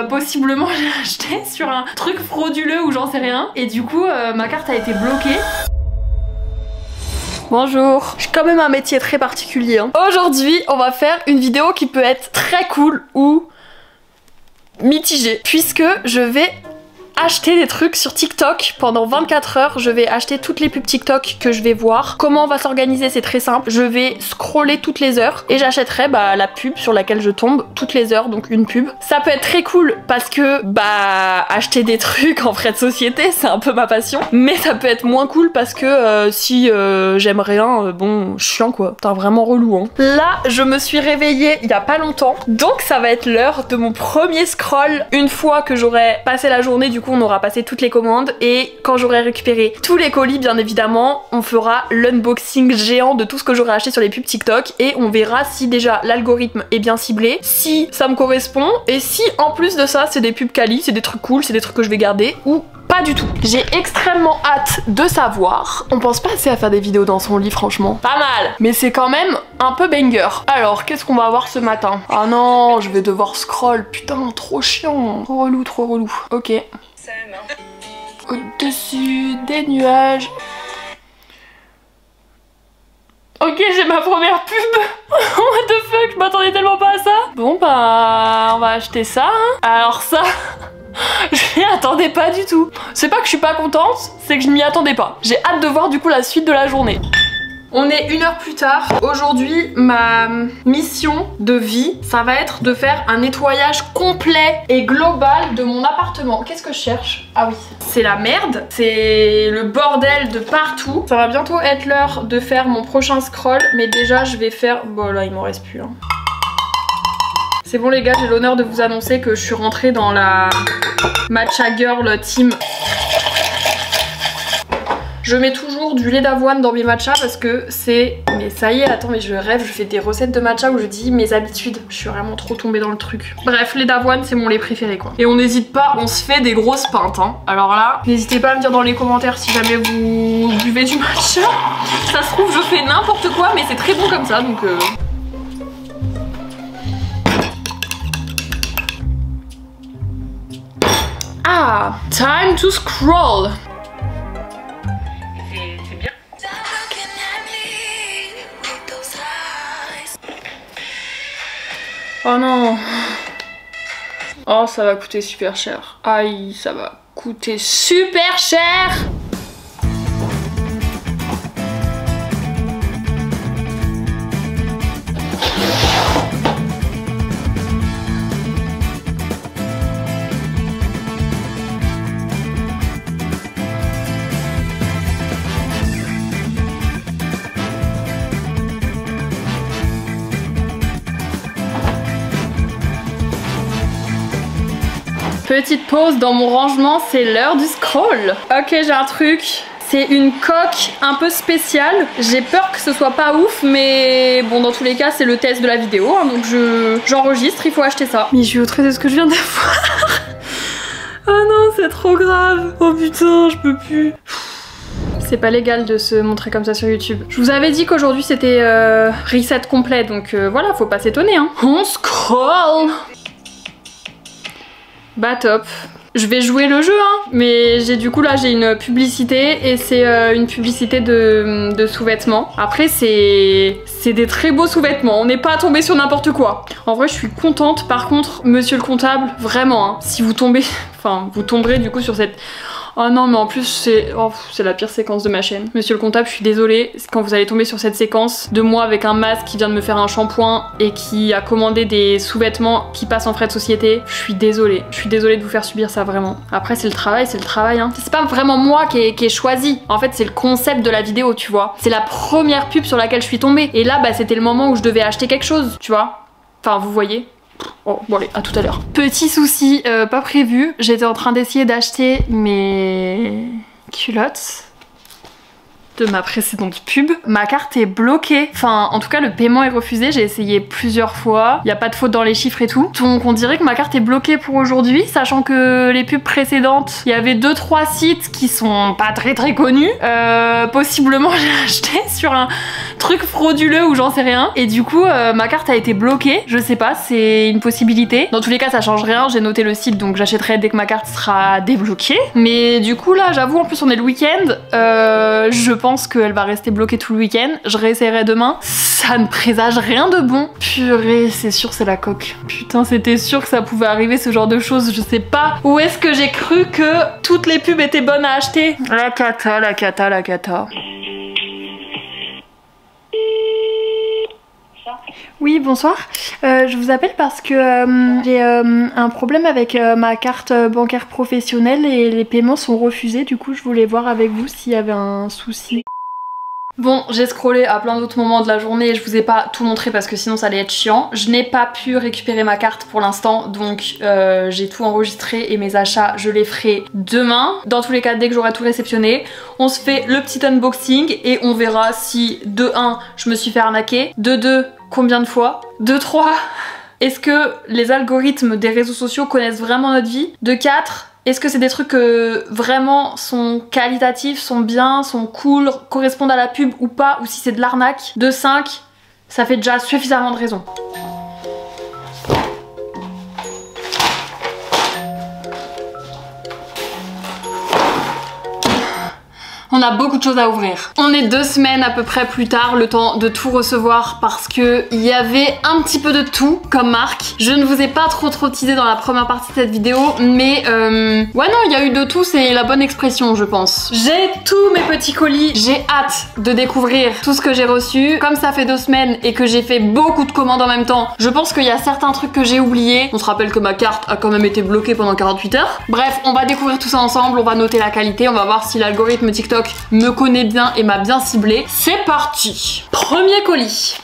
Possiblement j'ai acheté sur un truc frauduleux ou j'en sais rien. Et du coup ma carte a été bloquée. Bonjour, j'ai quand même un métier très particulier hein. Aujourd'hui on va faire une vidéo qui peut être très cool ou mitigée, puisque je vais acheter des trucs sur TikTok pendant 24 heures. Je vais acheter toutes les pubs TikTok que je vais voir. Comment on va s'organiser, c'est très simple. Je vais scroller toutes les heures et j'achèterai la pub sur laquelle je tombe toutes les heures, donc une pub. Ça peut être très cool parce que acheter des trucs en frais de société c'est un peu ma passion, mais ça peut être moins cool parce que si j'aime rien, bon chiant quoi. Putain vraiment relou hein. Là je me suis réveillée il y a pas longtemps, donc ça va être l'heure de mon premier scroll. Une fois que j'aurai passé la journée, du coup on aura passé toutes les commandes et quand j'aurai récupéré tous les colis bien évidemment, on fera l'unboxing géant de tout ce que j'aurai acheté sur les pubs TikTok et on verra si déjà l'algorithme est bien ciblé, si ça me correspond et si en plus de ça c'est des pubs quali, c'est des trucs cool, c'est des trucs que je vais garder ou pas du tout. J'ai extrêmement hâte de savoir. On pense pas assez à faire des vidéos dans son lit franchement. Pas mal, mais c'est quand même un peu banger. Alors qu'est-ce qu'on va avoir ce matin? Ah non, je vais devoir scroll, putain trop chiant. Trop relou, trop relou. Ok. Au-dessus des nuages. Ok, j'ai ma première pub. What the fuck, je m'attendais tellement pas à ça. Bon bah, on va acheter ça hein. Alors ça, je m'y attendais pas du tout. C'est pas que je suis pas contente, c'est que je m'y attendais pas. J'ai hâte de voir du coup la suite de la journée. On est 1 heure plus tard. Aujourd'hui, ma mission de vie, ça va être de faire un nettoyage complet et global de mon appartement. Qu'est-ce que je cherche? Ah oui. C'est la merde, c'est le bordel de partout. Ça va bientôt être l'heure de faire mon prochain scroll, mais déjà je vais faire... Bon là, il m'en reste plus. Hein. C'est bon les gars, j'ai l'honneur de vous annoncer que je suis rentrée dans la Matcha Girl team. Je mets toujours du lait d'avoine dans mes matchas parce que c'est... Mais ça y est, attends, mais je rêve, je fais des recettes de matcha où je dis mes habitudes. Je suis vraiment trop tombée dans le truc. Bref, lait d'avoine, c'est mon lait préféré quoi. Et on n'hésite pas, on se fait des grosses pintes hein. Alors là, n'hésitez pas à me dire dans les commentaires si jamais vous buvez du matcha. Ça se trouve, je fais n'importe quoi, mais c'est très bon comme ça, donc... Ah, time to scroll. Oh non. Oh ça va coûter super cher. Aïe ça va coûter super cher. Petite pause dans mon rangement, c'est l'heure du scroll. Ok, j'ai un truc. C'est une coque un peu spéciale. J'ai peur que ce soit pas ouf, mais bon, dans tous les cas, c'est le test de la vidéo. Hein, donc j'enregistre, il faut acheter ça. Mais je suis au trait de ce que je viens d'avoir. Oh non, c'est trop grave. Oh putain, je peux plus. C'est pas légal de se montrer comme ça sur YouTube. Je vous avais dit qu'aujourd'hui c'était reset complet, donc voilà, faut pas s'étonner. Hein. On scroll. Bah top. Je vais jouer le jeu hein, mais du coup là j'ai une publicité et c'est une publicité de sous-vêtements. Après c'est des très beaux sous-vêtements, on n'est pas tombé sur n'importe quoi. En vrai je suis contente, par contre monsieur le comptable, vraiment hein, si vous tombez, enfin vous tomberez du coup sur cette... Oh non mais en plus c'est la pire séquence de ma chaîne. Monsieur le comptable, je suis désolée quand vous allez tomber sur cette séquence de moi avec un masque qui vient de me faire un shampoing et qui a commandé des sous-vêtements qui passent en frais de société. Je suis désolée de vous faire subir ça vraiment. Après c'est le travail hein. C'est pas vraiment moi qui ai choisi. En fait c'est le concept de la vidéo tu vois. C'est la première pub sur laquelle je suis tombée. Et là bah c'était le moment où je devais acheter quelque chose tu vois. Enfin vous voyez. Oh bon allez, à tout à l'heure. Petit souci pas prévu, j'étais en train d'essayer d'acheter mes culottes de ma précédente pub. Ma carte est bloquée, enfin en tout cas le paiement est refusé, j'ai essayé plusieurs fois, il n'y a pas de faute dans les chiffres et tout. Donc on dirait que ma carte est bloquée pour aujourd'hui, sachant que les pubs précédentes, il y avait 2-3 sites qui sont pas très connus. Possiblement j'ai acheté sur un truc frauduleux ou j'en sais rien. Et du coup, ma carte a été bloquée. Je sais pas, c'est une possibilité. Dans tous les cas, ça change rien. J'ai noté le site, donc j'achèterai dès que ma carte sera débloquée. Mais du coup, là, j'avoue, en plus, on est le week-end. Je pense qu'elle va rester bloquée tout le week-end. Je réessayerai demain. Ça ne présage rien de bon. Purée, c'est sûr, c'est la coque. Putain, c'était sûr que ça pouvait arriver ce genre de choses. Je sais pas où est-ce que j'ai cru que toutes les pubs étaient bonnes à acheter. La cata, la cata, la cata. Oui, bonsoir. Je vous appelle parce que j'ai un problème avec ma carte bancaire professionnelle et les paiements sont refusés. Du coup, je voulais voir avec vous s'il y avait un souci. Bon, j'ai scrollé à plein d'autres moments de la journée et je vous ai pas tout montré parce que sinon ça allait être chiant. Je n'ai pas pu récupérer ma carte pour l'instant, donc j'ai tout enregistré et mes achats, je les ferai demain. Dans tous les cas, dès que j'aurai tout réceptionné, on se fait le petit unboxing et on verra si de 1, je me suis fait arnaquer, de 2, combien de fois, de 3, est-ce que les algorithmes des réseaux sociaux connaissent vraiment notre vie, de 4, est-ce que c'est des trucs vraiment sont qualitatifs, sont bien, sont cool, correspondent à la pub ou pas, ou si c'est de l'arnaque. De 5, ça fait déjà suffisamment de raisons. On a beaucoup de choses à ouvrir. On est 2 semaines à peu près plus tard, le temps de tout recevoir parce que il y avait un petit peu de tout comme marque. Je ne vous ai pas trop teasé dans la première partie de cette vidéo, mais ouais non, il y a eu de tout, c'est la bonne expression je pense. J'ai tous mes petits colis, j'ai hâte de découvrir tout ce que j'ai reçu. Comme ça fait 2 semaines et que j'ai fait beaucoup de commandes en même temps, je pense qu'il y a certains trucs que j'ai oubliés. On se rappelle que ma carte a quand même été bloquée pendant 48 heures. Bref, on va découvrir tout ça ensemble, on va noter la qualité, on va voir si l'algorithme TikTok me connaît bien et m'a bien ciblé. C'est parti! Premier colis.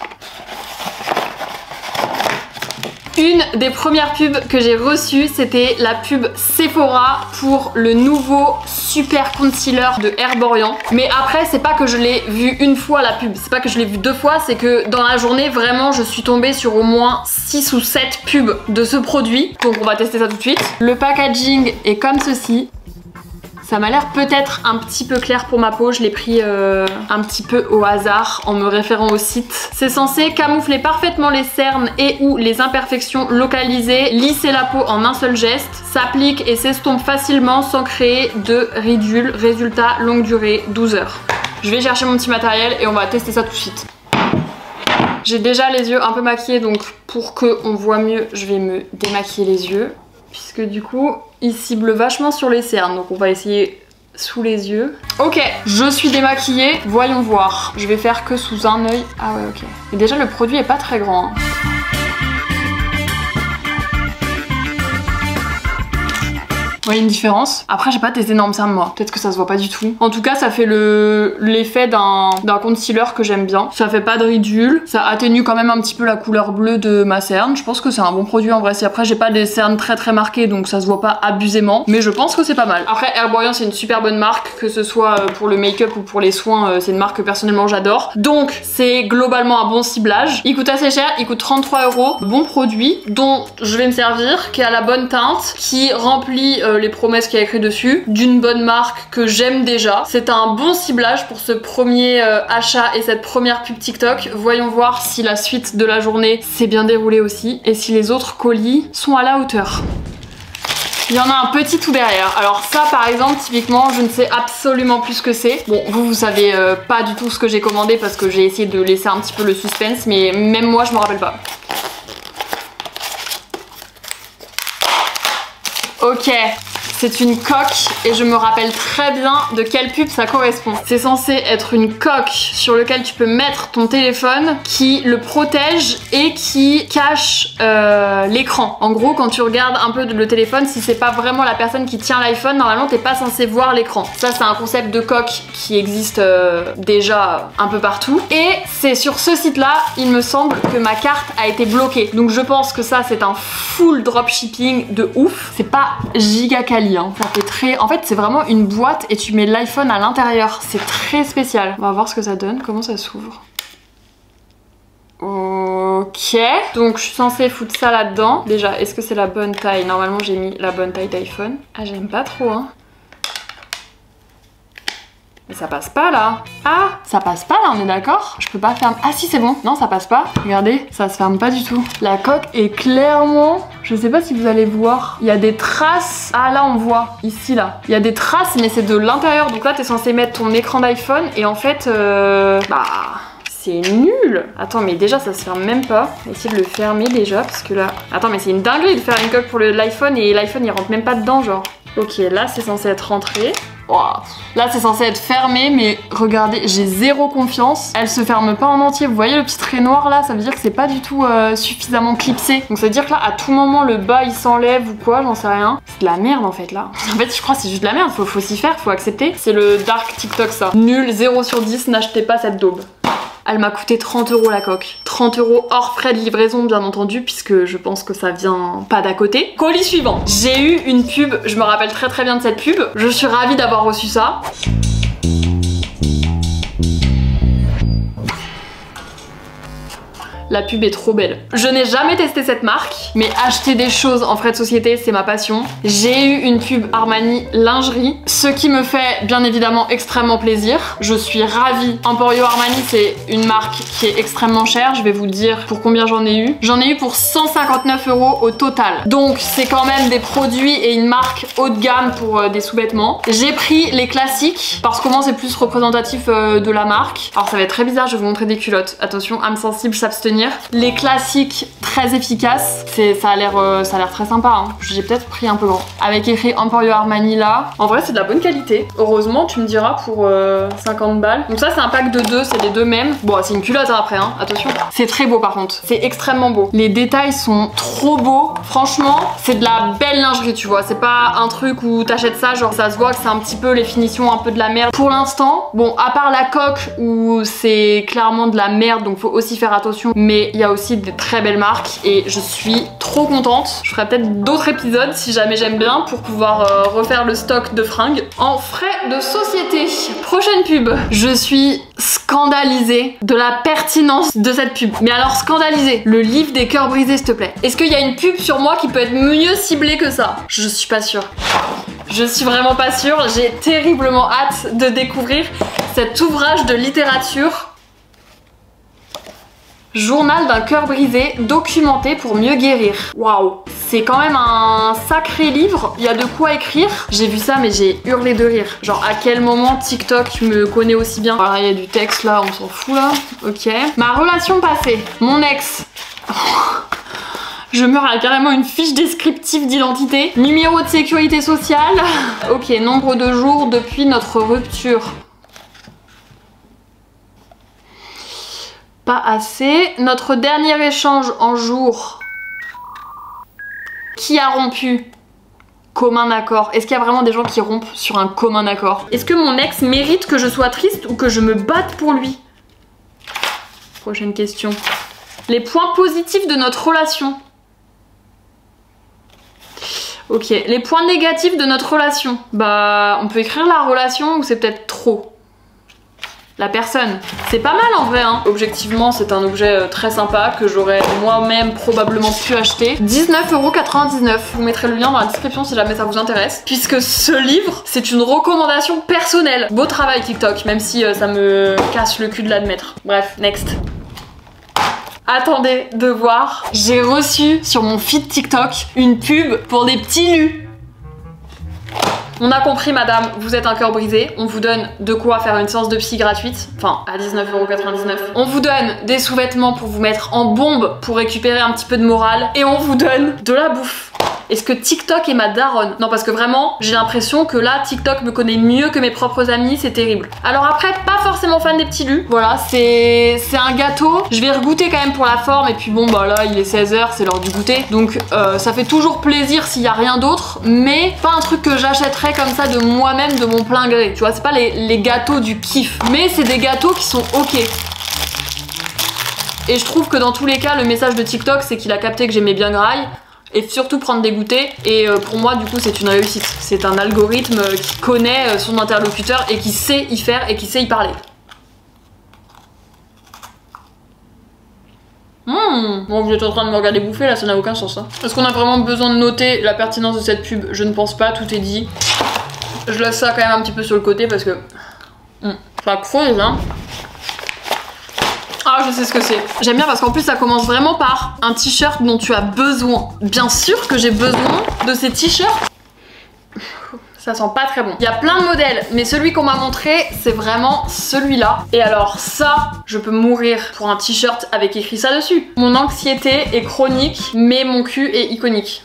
Une des premières pubs que j'ai reçues, c'était la pub Sephora pour le nouveau super concealer de Herborian. Mais après, c'est pas que je l'ai vu une fois la pub, c'est pas que je l'ai vu 2 fois, c'est que dans la journée, vraiment, je suis tombée sur au moins 6 ou 7 pubs de ce produit. Donc on va tester ça tout de suite. Le packaging est comme ceci. Ça m'a l'air peut-être un petit peu clair pour ma peau, je l'ai pris un petit peu au hasard en me référant au site. C'est censé camoufler parfaitement les cernes et ou les imperfections localisées, lisser la peau en un seul geste, s'applique et s'estompe facilement sans créer de ridules. Résultat, longue durée, 12 heures. Je vais chercher mon petit matériel et on va tester ça tout de suite. J'ai déjà les yeux un peu maquillés, donc pour qu'on voit mieux, je vais me démaquiller les yeux. Puisque du coup, il cible vachement sur les cernes. Donc on va essayer sous les yeux. Ok, je suis démaquillée. Voyons voir. Je vais faire que sous un œil. Ah ouais, ok. Et déjà, le produit est pas très grand. Hein. Vous voyez une différence? Après, j'ai pas des énormes cernes moi. Peut-être que ça se voit pas du tout. En tout cas, ça fait l'effet d'un concealer que j'aime bien. Ça fait pas de ridules. Ça atténue quand même un petit peu la couleur bleue de ma cerne. Je pense que c'est un bon produit en vrai. Si après, j'ai pas des cernes très marquées, donc ça se voit pas abusément. Mais je pense que c'est pas mal. Après, Herborian, c'est une super bonne marque. Que ce soit pour le make-up ou pour les soins, c'est une marque que personnellement j'adore. Donc, c'est globalement un bon ciblage. Il coûte assez cher. Il coûte 33 €. Bon produit dont je vais me servir, qui a la bonne teinte, qui remplit les promesses qu'il y a écrit dessus, d'une bonne marque que j'aime déjà. C'est un bon ciblage pour ce premier achat et cette première pub TikTok. Voyons voir si la suite de la journée s'est bien déroulée aussi et si les autres colis sont à la hauteur. Il y en a un petit tout derrière. Alors ça par exemple, typiquement, je ne sais absolument plus ce que c'est. Bon, vous savez pas du tout ce que j'ai commandé parce que j'ai essayé de laisser un petit peu le suspense, mais même moi je me rappelle pas. Ok, c'est une coque et je me rappelle très bien de quelle pub ça correspond. C'est censé être une coque sur laquelle tu peux mettre ton téléphone qui le protège et qui cache l'écran. En gros, quand tu regardes un peu le téléphone, si c'est pas vraiment la personne qui tient l'iPhone, normalement t'es pas censé voir l'écran. Ça c'est un concept de coque qui existe déjà un peu partout. Et c'est sur ce site-là, il me semble que ma carte a été bloquée. Donc je pense que ça c'est un full dropshipping de ouf. C'est pas giga quali. Ça fait très... En fait, c'est vraiment une boîte et tu mets l'iPhone à l'intérieur. C'est très spécial. On va voir ce que ça donne. Comment ça s'ouvre? Ok. Donc, je suis censée foutre ça là-dedans. Déjà, est-ce que c'est la bonne taille? Normalement, j'ai mis la bonne taille d'iPhone. Ah, j'aime pas trop, hein. Mais ça passe pas là. Ah, ça passe pas là, on est d'accord? Je peux pas fermer. Ah si, c'est bon. Non, ça passe pas. Regardez, ça se ferme pas du tout. La coque est clairement... Je sais pas si vous allez voir. Il y a des traces. Ah là, on voit. Ici, là. Il y a des traces, mais c'est de l'intérieur. Donc là, t'es censé mettre ton écran d'iPhone. Et en fait, bah... C'est nul. Attends, mais déjà, ça se ferme même pas. On va essayer de le fermer déjà, parce que là... Attends, mais c'est une dinguerie de faire une coque pour l'iPhone et l'iPhone, il rentre même pas dedans, genre. Ok, là, c'est censé être rentré. Wow. Là, c'est censé être fermé, mais regardez, j'ai zéro confiance. Elle se ferme pas en entier. Vous voyez le petit trait noir là? Ça veut dire que c'est pas du tout suffisamment clipsé. Donc ça veut dire que là, à tout moment, le bas il s'enlève ou quoi, j'en sais rien. C'est de la merde en fait là. En fait, je crois que c'est juste de la merde. Faut s'y faire, faut accepter. C'est le dark TikTok ça. Nul, 0 sur 10, n'achetez pas cette daube. Elle m'a coûté 30 € la coque. 30 € hors frais de livraison bien entendu, puisque je pense que ça vient pas d'à côté. Colis suivant. J'ai eu une pub, je me rappelle très bien de cette pub. Je suis ravie d'avoir reçu ça. La pub est trop belle. Je n'ai jamais testé cette marque, mais acheter des choses en frais de société, c'est ma passion. J'ai eu une pub Armani lingerie, ce qui me fait bien évidemment extrêmement plaisir. Je suis ravie. Emporio Armani, c'est une marque qui est extrêmement chère. Je vais vous dire pour combien j'en ai eu. J'en ai eu pour 159 € au total. Donc c'est quand même des produits et une marque haut de gamme pour des sous-vêtements. J'ai pris les classiques parce que moi c'est plus représentatif de la marque. Alors ça va être très bizarre, je vais vous montrer des culottes. Attention, âme sensible, s'abstenir. Les classiques très efficaces, ça a l'air très sympa, hein. J'ai peut-être pris un peu grand. Avec écrit Emporio Armani là. En vrai c'est de la bonne qualité. Heureusement tu me diras pour 50 balles. Donc ça c'est un pack de 2, c'est les deux mêmes. Bon c'est une culotte hein, après hein, attention. C'est très beau par contre, c'est extrêmement beau. Les détails sont trop beaux. Franchement c'est de la belle lingerie tu vois. C'est pas un truc où t'achètes ça genre ça se voit que c'est un petit peu les finitions un peu de la merde. Pour l'instant, bon à part la coque où c'est clairement de la merde donc faut aussi faire attention. Mais il y a aussi des très belles marques et je suis trop contente. Je ferai peut-être d'autres épisodes si jamais j'aime bien pour pouvoir refaire le stock de fringues en frais de société. Prochaine pub. Je suis scandalisée de la pertinence de cette pub. Mais alors scandalisée. Le livre des cœurs brisés s'il te plaît. Est-ce qu'il y a une pub sur moi qui peut être mieux ciblée que ça? Je suis pas sûre. Je suis vraiment pas sûre. J'ai terriblement hâte de découvrir cet ouvrage de littérature. Journal d'un cœur brisé, documenté pour mieux guérir. Waouh, c'est quand même un sacré livre, il y a de quoi écrire. J'ai vu ça mais j'ai hurlé de rire. Genre à quel moment TikTok me connaît aussi bien. Voilà, il y a du texte là, on s'en fout là. Ok. Ma relation passée, mon ex. Je meurs à carrément une fiche descriptive d'identité. Numéro de sécurité sociale. Ok, nombre de jours depuis notre rupture. Pas assez. Notre dernier échange en jour. Qui a rompu? Commun accord. Est-ce qu'il y a vraiment des gens qui rompent sur un commun accord? Est-ce que mon ex mérite que je sois triste ou que je me batte pour lui? Prochaine question. Les points positifs de notre relation. Ok. Les points négatifs de notre relation. Bah, on peut écrire la relation ou c'est peut-être trop? La personne. C'est pas mal en vrai hein. Objectivement c'est un objet très sympa que j'aurais moi-même probablement pu acheter. 19,99 €. Vous mettrez le lien dans la description si jamais ça vous intéresse. Puisque ce livre c'est une recommandation personnelle. Beau travail TikTok, même si ça me casse le cul de l'admettre. Bref, next. Attendez de voir. J'ai reçu sur mon feed TikTok une pub pour des petits nus. On a compris madame, vous êtes un cœur brisé, on vous donne de quoi faire une séance de psy gratuite, enfin à 19,99 €. On vous donne des sous-vêtements pour vous mettre en bombe pour récupérer un petit peu de morale et on vous donne de la bouffe. Est-ce que TikTok est ma daronne? Non parce que vraiment j'ai l'impression que là TikTok me connaît mieux que mes propres amis, c'est terrible. Alors après pas forcément fan des petits lus, voilà c'est un gâteau. Je vais regoûter quand même pour la forme et puis bon bah là il est 16 h, c'est l'heure du goûter. Donc ça fait toujours plaisir s'il y a rien d'autre, mais pas un truc que j'achèterais comme ça de moi-même de mon plein gré. Tu vois c'est pas les gâteaux du kiff, mais c'est des gâteaux qui sont ok. Et je trouve que dans tous les cas le message de TikTok c'est qu'il a capté que j'aimais bien graille. Et surtout prendre des goûters et pour moi du coup c'est une réussite. C'est un algorithme qui connaît son interlocuteur et qui sait y faire et qui sait y parler. Bon vous êtes en train de me regarder bouffer là, ça n'a aucun sens hein. Est-ce qu'on a vraiment besoin de noter la pertinence de cette pub? Je ne pense pas, tout est dit. Je laisse ça quand même un petit peu sur le côté parce que Ça creuse, hein. Ah, je sais ce que c'est. J'aime bien parce qu'en plus ça commence vraiment par un t-shirt dont tu as besoin. Bien sûr que j'ai besoin de ces t-shirts. Ça sent pas très bon. Il y a plein de modèles, mais celui qu'on m'a montré, c'est vraiment celui-là. Et alors ça, je peux mourir pour un t-shirt avec écrit ça dessus. Mon anxiété est chronique, mais mon cul est iconique.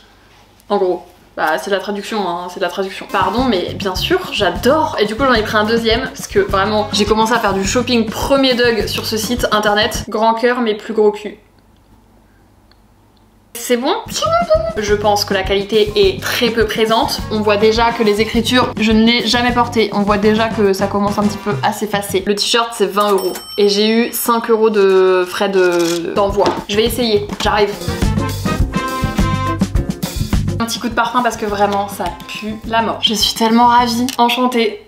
En gros. Bah c'est de la traduction, hein, c'est de la traduction. Pardon, mais bien sûr, j'adore. Et du coup j'en ai pris un deuxième, parce que vraiment, j'ai commencé à faire du shopping premier Doug sur ce site internet. Grand cœur, mais plus gros cul. C'est bon? Je pense que la qualité est très peu présente. On voit déjà que les écritures, je ne l'ai jamais porté. On voit déjà que ça commence un petit peu à s'effacer. Le t-shirt c'est 20 € et j'ai eu 5 € de frais d'envoi. Je vais essayer, j'arrive. Un petit coup de parfum parce que vraiment ça pue la mort. Je suis tellement ravie, enchantée.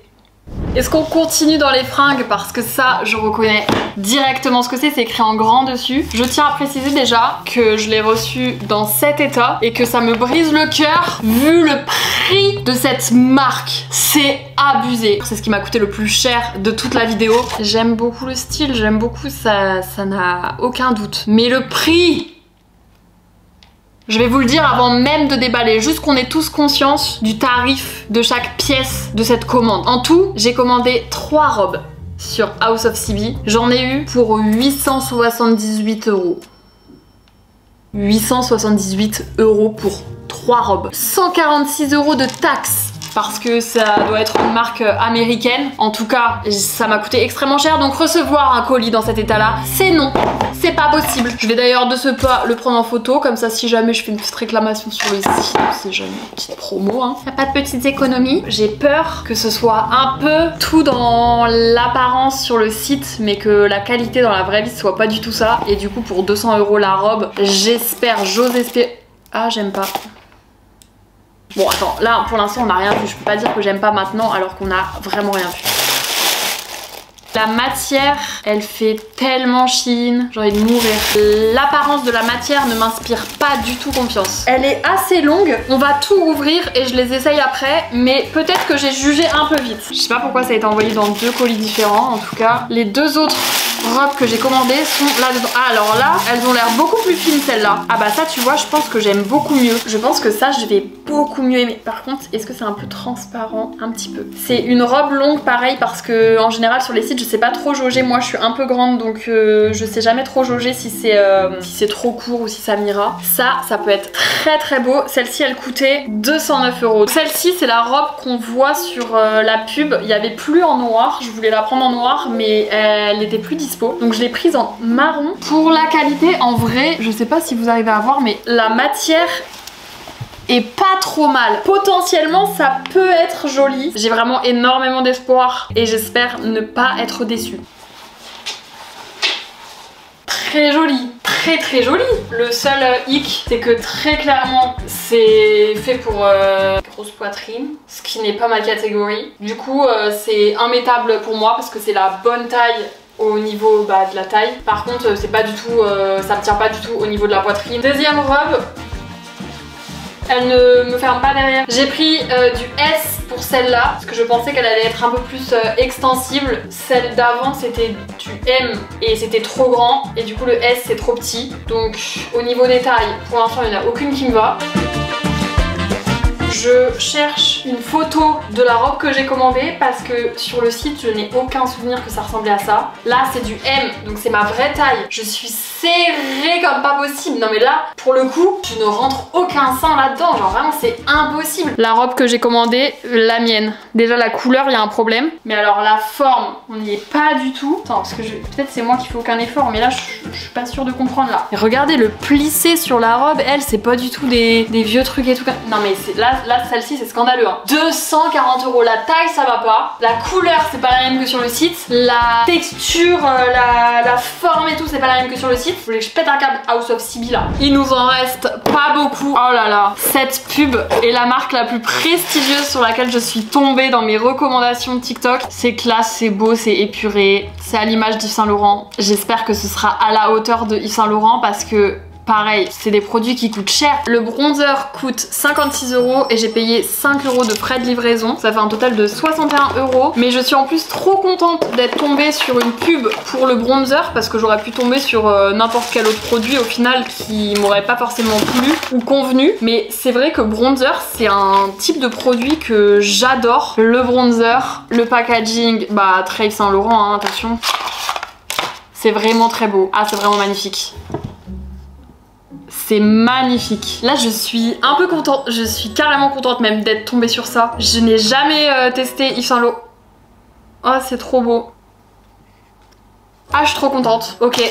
Est-ce qu'on continue dans les fringues? Parce que ça, je reconnais directement ce que c'est écrit en grand dessus. Je tiens à préciser déjà que je l'ai reçu dans cet état et que ça me brise le cœur vu le prix de cette marque. C'est abusé. C'est ce qui m'a coûté le plus cher de toute la vidéo. J'aime beaucoup le style, j'aime beaucoup, ça n'a aucun doute. Mais le prix! Je vais vous le dire avant même de déballer, juste qu'on ait tous conscience du tarif de chaque pièce de cette commande. En tout, j'ai commandé 3 robes sur House of CB. J'en ai eu pour 878 €. 878 € pour 3 robes. 146 € de taxes. Parce que ça doit être une marque américaine. En tout cas, ça m'a coûté extrêmement cher. Donc recevoir un colis dans cet état-là, c'est non. C'est pas possible. Je vais d'ailleurs de ce pas le prendre en photo. Comme ça, si jamais je fais une petite réclamation sur le site, c'est jamais une petite promo. Hein. Y a pas de petites économies. J'ai peur que ce soit un peu tout dans l'apparence sur le site, mais que la qualité dans la vraie vie soit pas du tout ça. Et du coup, pour 200 € la robe, j'espère, j'ose espérer... Ah, j'aime pas. Bon attends, là pour l'instant on n'a rien vu, je peux pas dire que j'aime pas maintenant alors qu'on a vraiment rien vu. La matière, elle fait tellement Shein, j'ai envie de mourir. L'apparence de la matière ne m'inspire pas du tout confiance. Elle est assez longue, on va tout ouvrir et je les essaye après, mais peut-être que j'ai jugé un peu vite. Je sais pas pourquoi ça a été envoyé dans 2 colis différents, en tout cas. Les 2 autres robes que j'ai commandées sont là-dedans. Ah alors là, elles ont l'air beaucoup plus fines celles-là. Ah bah ça tu vois, je pense que j'aime beaucoup mieux. Je pense que ça, je vais beaucoup mieux aimer. Par contre, est-ce que c'est un peu transparent? Un petit peu. C'est une robe longue pareil parce que en général sur les sites, je sais pas trop jauger. Moi je suis un peu grande donc je sais jamais trop jauger si c'est trop court ou si ça m'ira. Ça peut être très très beau. Celle-ci elle coûtait 209 €. Celle-ci c'est la robe qu'on voit sur la pub. Il y avait plus en noir. Je voulais la prendre en noir mais elle était plus dispo. Donc je l'ai prise en marron. Pour la qualité en vrai, je sais pas si vous arrivez à voir mais la matière est pas trop mal. Potentiellement ça peut être joli. J'ai vraiment énormément d'espoir et j'espère ne pas être déçue. Très joli, très très joli. Le seul hic c'est que très clairement c'est fait pour grosse poitrine, ce qui n'est pas ma catégorie. Du coup c'est immettable pour moi parce que c'est la bonne taille au niveau de la taille. Par contre c'est pas du tout, ça me tient pas du tout au niveau de la poitrine. Deuxième robe. Elle ne me ferme pas derrière. J'ai pris du S pour celle-là parce que je pensais qu'elle allait être un peu plus extensible. Celle d'avant c'était du M et c'était trop grand et du coup le S c'est trop petit. Donc au niveau des tailles, pour l'instant il n'y en a aucune qui me va. Je cherche une photo de la robe que j'ai commandée parce que sur le site je n'ai aucun souvenir que ça ressemblait à ça. Là c'est du M donc c'est ma vraie taille. Je suis serrée comme pas possible. Non mais là pour le coup tu ne rentres aucun sein là-dedans. Genre vraiment c'est impossible. La robe que j'ai commandée, la mienne. Déjà la couleur il y a un problème. Mais alors la forme on n'y est pas du tout. Attends parce que peut-être c'est moi qui fais aucun effort mais là je suis pas sûre de comprendre là. Et regardez le plissé sur la robe. Elle c'est pas du tout des vieux trucs et tout. Non mais c'est là celle-ci c'est scandaleux hein. 240 €, la taille ça va pas, la couleur c'est pas la même que sur le site, la texture, la forme et tout c'est pas la même que sur le site. Vous voulez que je pète un câble? House of CB là. Il nous en reste pas beaucoup. Oh là là, cette pub est la marque la plus prestigieuse sur laquelle je suis tombée dans mes recommandations de TikTok. C'est classe, c'est beau, c'est épuré, c'est à l'image d'Yves Saint Laurent. J'espère que ce sera à la hauteur de Yves Saint Laurent parce que pareil, c'est des produits qui coûtent cher. Le bronzer coûte 56 € et j'ai payé 5 € de frais de livraison. Ça fait un total de 61 €. Mais je suis en plus trop contente d'être tombée sur une pub pour le bronzer parce que j'aurais pu tomber sur n'importe quel autre produit au final qui m'aurait pas forcément plu ou convenu. Mais c'est vrai que bronzer, c'est un type de produit que j'adore. Le bronzer, le packaging, bah très Yves Saint Laurent, hein, attention. C'est vraiment très beau. Ah, c'est vraiment magnifique. C'est magnifique. Là, je suis un peu contente. Je suis carrément contente même d'être tombée sur ça. Je n'ai jamais testé Yves Saint Laurent. Oh, c'est trop beau. Ah, je suis trop contente. Ok,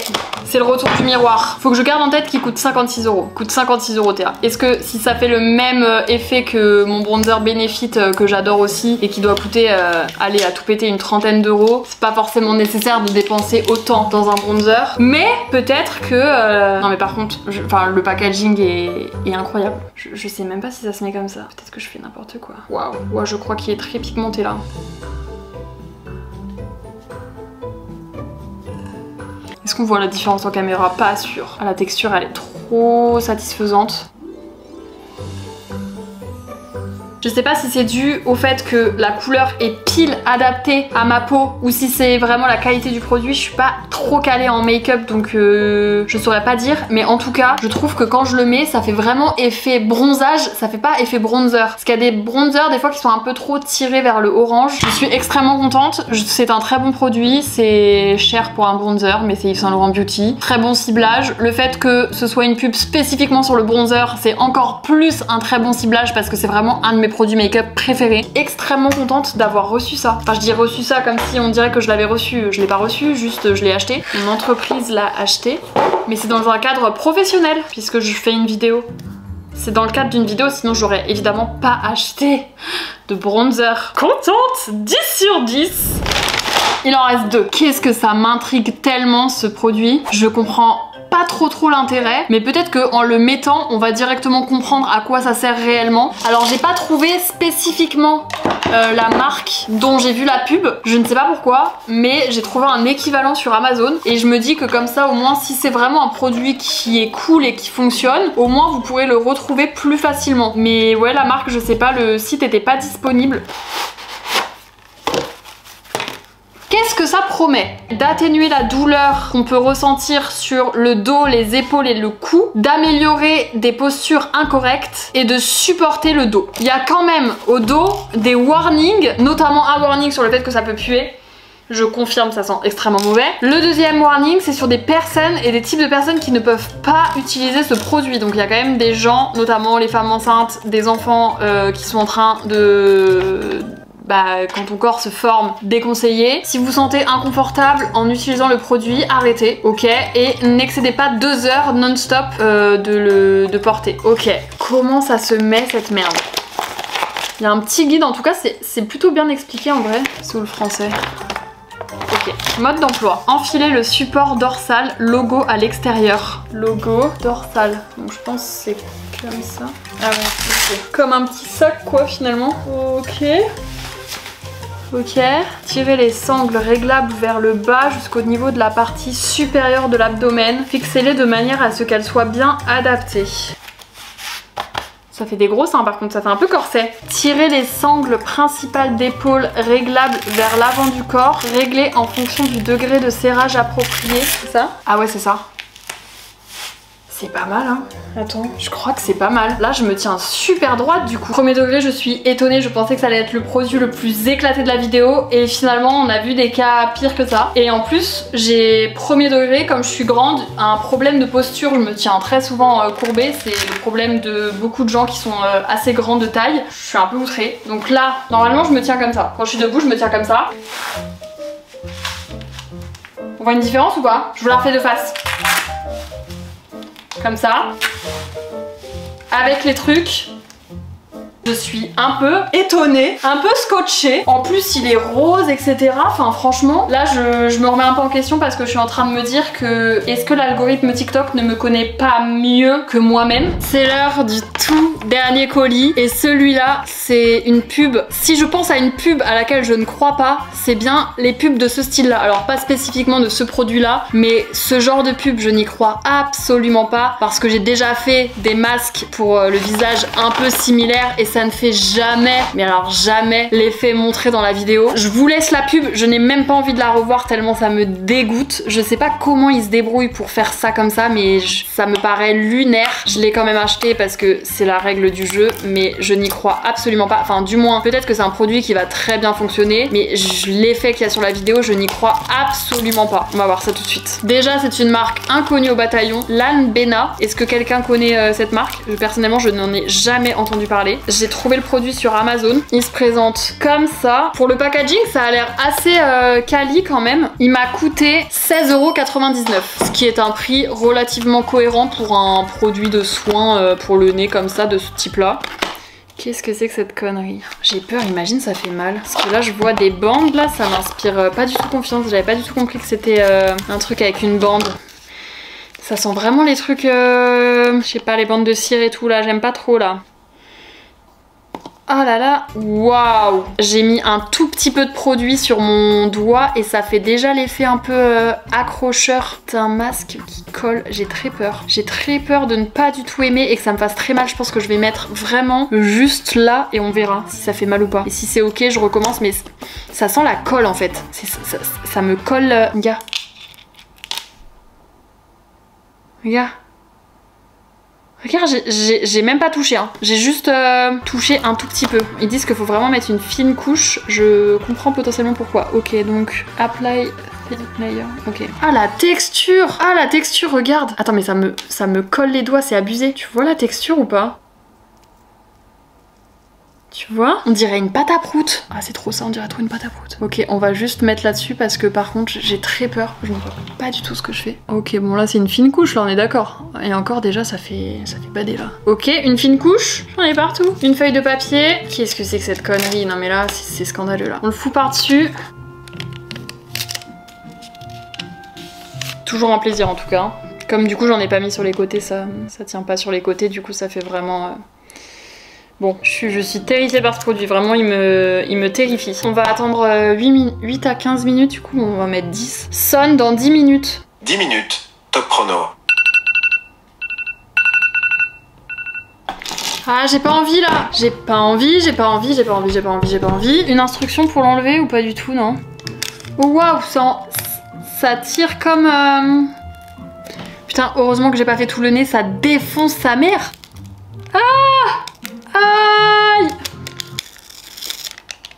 c'est le retour du miroir. Faut que je garde en tête qu'il coûte 56 €. Coûte 56 € Théa. Est-ce que si ça fait le même effet que mon bronzer Benefit que j'adore aussi et qui doit coûter, allez, à tout péter une trentaine d'euros, c'est pas forcément nécessaire de dépenser autant dans un bronzer. Mais peut-être que... Non mais par contre, le packaging est incroyable. Je sais même pas si ça se met comme ça. Peut-être que je fais n'importe quoi. Waouh, ouais, je crois qu'il est très pigmenté là. Est-ce qu'on voit la différence en caméra? Pas sûr. Ah, la texture elle est trop satisfaisante. Je sais pas si c'est dû au fait que la couleur est pile adaptée à ma peau ou si c'est vraiment la qualité du produit. Je suis pas trop calée en make-up donc je saurais pas dire. Mais en tout cas, je trouve que quand je le mets, ça fait vraiment effet bronzage. Ça fait pas effet bronzer. Parce qu'il y a des bronzers des fois qui sont un peu trop tirés vers le orange. Je suis extrêmement contente. C'est un très bon produit. C'est cher pour un bronzer mais c'est Yves Saint Laurent Beauty. Très bon ciblage. Le fait que ce soit une pub spécifiquement sur le bronzer, c'est encore plus un très bon ciblage parce que c'est vraiment un de mes produits make-up préférés. Extrêmement contente d'avoir reçu ça. Enfin, je dis reçu ça comme si on dirait que je l'avais reçu. Je l'ai pas reçu, juste je l'ai acheté. Mon entreprise l'a acheté. Mais c'est dans un cadre professionnel puisque je fais une vidéo. C'est dans le cadre d'une vidéo, sinon j'aurais évidemment pas acheté de bronzer. Contente, 10 sur 10. Il en reste 2. Qu'est-ce que ça m'intrigue tellement ce produit. Je comprends pas trop l'intérêt, mais peut-être qu'en le mettant on va directement comprendre à quoi ça sert réellement. Alors j'ai pas trouvé spécifiquement la marque dont j'ai vu la pub, je ne sais pas pourquoi, mais j'ai trouvé un équivalent sur Amazon et je me dis que comme ça au moins si c'est vraiment un produit qui est cool et qui fonctionne, au moins vous pourrez le retrouver plus facilement. Mais ouais, la marque je sais pas, le site était pas disponible. Qu'est-ce que ça promet? D'atténuer la douleur qu'on peut ressentir sur le dos, les épaules et le cou, d'améliorer des postures incorrectes et de supporter le dos. Il y a quand même au dos des warnings, notamment un warning sur le fait que ça peut puer. Je confirme, ça sent extrêmement mauvais. Le deuxième warning, c'est sur des personnes et des types de personnes qui ne peuvent pas utiliser ce produit. Donc il y a quand même des gens, notamment les femmes enceintes, des enfants qui sont en train de... quand ton corps se forme, déconseillé. Si vous vous sentez inconfortable en utilisant le produit, arrêtez, ok? Et n'excédez pas 2 heures non-stop de porter, ok? Comment ça se met cette merde? Il y a un petit guide, en tout cas c'est plutôt bien expliqué en vrai. C'est où le français? Ok, mode d'emploi. Enfiler le support dorsal, logo à l'extérieur. Logo dorsal. Donc je pense que c'est comme ça. Ah ouais, ok. Comme un petit sac quoi finalement. Ok. Ok, tirez les sangles réglables vers le bas jusqu'au niveau de la partie supérieure de l'abdomen. Fixez-les de manière à ce qu'elles soient bien adaptées. Ça fait des gros seins par contre, ça fait un peu corset. Tirez les sangles principales d'épaule réglables vers l'avant du corps. Réglez en fonction du degré de serrage approprié. C'est ça? Ah ouais, c'est ça. C'est pas mal hein. Attends, je crois que c'est pas mal. Là je me tiens super droite du coup. Premier degré, je suis étonnée, je pensais que ça allait être le produit le plus éclaté de la vidéo et finalement on a vu des cas pires que ça. Et en plus j'ai premier degré, comme je suis grande, un problème de posture, je me tiens très souvent courbée. C'est le problème de beaucoup de gens qui sont assez grands de taille. Je suis un peu outrée. Donc là, normalement je me tiens comme ça. Quand je suis debout, je me tiens comme ça. On voit une différence ou pas? Je vous la refais de face. Comme ça, avec les trucs. Je suis un peu étonnée, un peu scotchée. En plus il est rose, etc. Enfin franchement, là je me remets un peu en question parce que je suis en train de me dire que est-ce que l'algorithme TikTok ne me connaît pas mieux que moi-même? C'est l'heure du tout dernier colis et celui-là c'est une pub. Si je pense à une pub à laquelle je ne crois pas, c'est bien les pubs de ce style-là. Alors pas spécifiquement de ce produit-là, mais ce genre de pub je n'y crois absolument pas parce que j'ai déjà fait des masques pour le visage un peu similaire et ça ne fait jamais, mais alors jamais, l'effet montré dans la vidéo. Je vous laisse la pub, je n'ai même pas envie de la revoir tellement ça me dégoûte. Je sais pas comment ils se débrouillent pour faire ça comme ça, mais ça me paraît lunaire. Je l'ai quand même acheté parce que c'est la règle du jeu, mais je n'y crois absolument pas. Enfin du moins, peut-être que c'est un produit qui va très bien fonctionner, mais l'effet qu'il y a sur la vidéo, je n'y crois absolument pas. On va voir ça tout de suite. Déjà, c'est une marque inconnue au bataillon, Lanbena. Est-ce que quelqu'un connaît cette marque? Personnellement, je n'en ai jamais entendu parler. J'ai trouvé le produit sur Amazon. Il se présente comme ça. Pour le packaging, ça a l'air assez quali quand même. Il m'a coûté 16,99 €, ce qui est un prix relativement cohérent pour un produit de soins pour le nez comme ça, de ce type-là. Qu'est-ce que c'est que cette connerie? J'ai peur, imagine ça fait mal. Parce que là je vois des bandes là, ça m'inspire pas du tout confiance. J'avais pas du tout compris que c'était un truc avec une bande. Ça sent vraiment les trucs, je sais pas, les bandes de cire et tout là, j'aime pas trop là. Oh là là, waouh! J'ai mis un tout petit peu de produit sur mon doigt et ça fait déjà l'effet un peu accrocheur d'un masque qui colle. J'ai très peur. J'ai très peur de ne pas du tout aimer et que ça me fasse très mal. Je pense que je vais mettre vraiment juste là et on verra si ça fait mal ou pas. Et si c'est ok, je recommence, mais ça sent la colle en fait. Ça me colle. Regarde. Regarde. Regarde, j'ai même pas touché, hein. J'ai juste touché un tout petit peu. Ils disent qu'il faut vraiment mettre une fine couche. Je comprends potentiellement pourquoi. Ok, donc apply thin layer. Ok. Ah la texture! Ah la texture, regarde! Attends, mais ça me colle les doigts, c'est abusé. Tu vois la texture ou pas? Tu vois? On dirait une pâte à prout. Ah c'est trop ça, on dirait trop une pâte à prout. Ok, on va juste mettre là-dessus parce que par contre j'ai très peur. Je ne vois pas du tout ce que je fais. Ok, bon là c'est une fine couche, là on est d'accord. Et encore déjà ça fait bader là. Ok, une fine couche, j'en ai partout. Une feuille de papier. Qu'est-ce que c'est que cette connerie? Non mais là c'est scandaleux là. On le fout par-dessus. Toujours un plaisir en tout cas. Comme du coup j'en ai pas mis sur les côtés, ça tient pas sur les côtés, du coup ça fait vraiment... Bon, je suis terrifiée par ce produit, vraiment il me terrifie. On va attendre 8 à 15 minutes, du coup on va mettre 10. Sonne dans 10 minutes. 10 minutes, top chrono. Ah j'ai pas envie là. J'ai pas envie. Une instruction pour l'enlever ou pas du tout, non? Oh waouh, ça tire comme... Putain, heureusement que j'ai pas fait tout le nez, ça défonce sa mère. Ah! Aïe!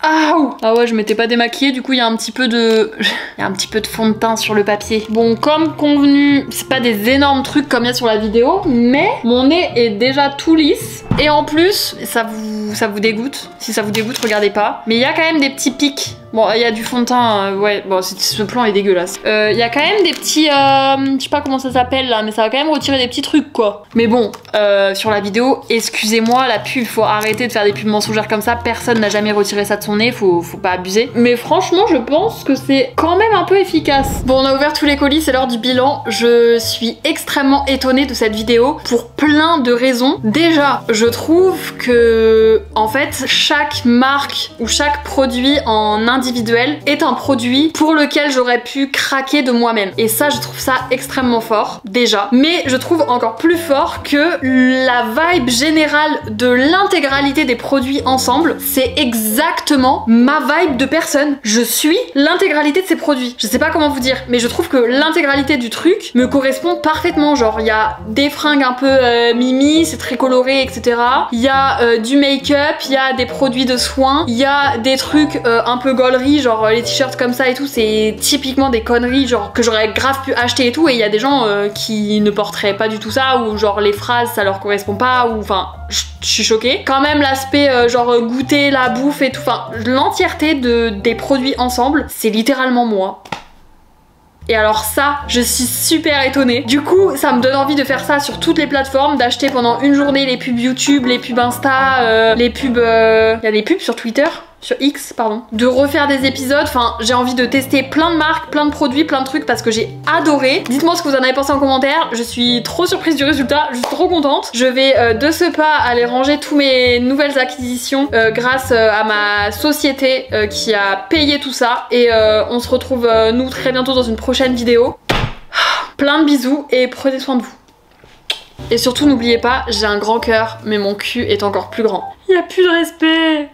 Ah ouais, je m'étais pas démaquillée, du coup il y a un petit peu de... Il y a un petit peu de fond de teint sur le papier. Bon, comme convenu, c'est pas des énormes trucs comme il y a sur la vidéo, mais mon nez est déjà tout lisse. Et en plus, ça vous dégoûte. Si ça vous dégoûte, regardez pas. Mais il y a quand même des petits pics. Bon, il y a du fond de teint, ouais, bon, ce plan est dégueulasse. Il y a quand même des petits, je sais pas comment ça s'appelle là, mais ça va quand même retirer des petits trucs quoi. Mais bon, sur la vidéo, excusez-moi, la pub, faut arrêter de faire des pubs mensongères comme ça. Personne n'a jamais retiré ça de son nez, faut pas abuser. Mais franchement, je pense que c'est quand même un peu efficace. Bon, on a ouvert tous les colis, c'est l'heure du bilan. Je suis extrêmement étonnée de cette vidéo pour plein de raisons. Déjà, je trouve que, en fait, chaque marque ou chaque produit en individuel est un produit pour lequel j'aurais pu craquer de moi-même. Et ça, je trouve ça extrêmement fort, déjà. Mais je trouve encore plus fort que la vibe générale de l'intégralité des produits ensemble, c'est exactement ma vibe de personne. Je suis l'intégralité de ces produits. Je sais pas comment vous dire, mais je trouve que l'intégralité du truc me correspond parfaitement. Genre, il y a des fringues un peu mimi, c'est très coloré, etc. Il y a du make-up, il y a des produits de soins, il y a des trucs un peu gaulerie, genre les t-shirts comme ça et tout, c'est typiquement des conneries genre que j'aurais grave pu acheter et tout, et il y a des gens qui ne porteraient pas du tout ça, ou genre les phrases ça leur correspond pas, ou enfin je suis choquée. Quand même l'aspect genre goûter la bouffe et tout, enfin l'entièreté des produits ensemble, c'est littéralement moi. Et alors ça, je suis super étonnée. Du coup, ça me donne envie de faire ça sur toutes les plateformes, d'acheter pendant une journée les pubs YouTube, les pubs Insta, les pubs... Il y a des pubs sur Twitter, sur X, pardon. De refaire des épisodes, enfin, j'ai envie de tester plein de marques, plein de produits, plein de trucs parce que j'ai adoré. Dites-moi ce que vous en avez pensé en commentaire. Je suis trop surprise du résultat, je suis trop contente. Je vais de ce pas aller ranger tous mes nouvelles acquisitions grâce à ma société qui a payé tout ça. Et on se retrouve nous très bientôt dans une prochaine vidéo. Plein de bisous et prenez soin de vous. Et surtout n'oubliez pas, j'ai un grand cœur mais mon cul est encore plus grand. Il n'y a plus de respect.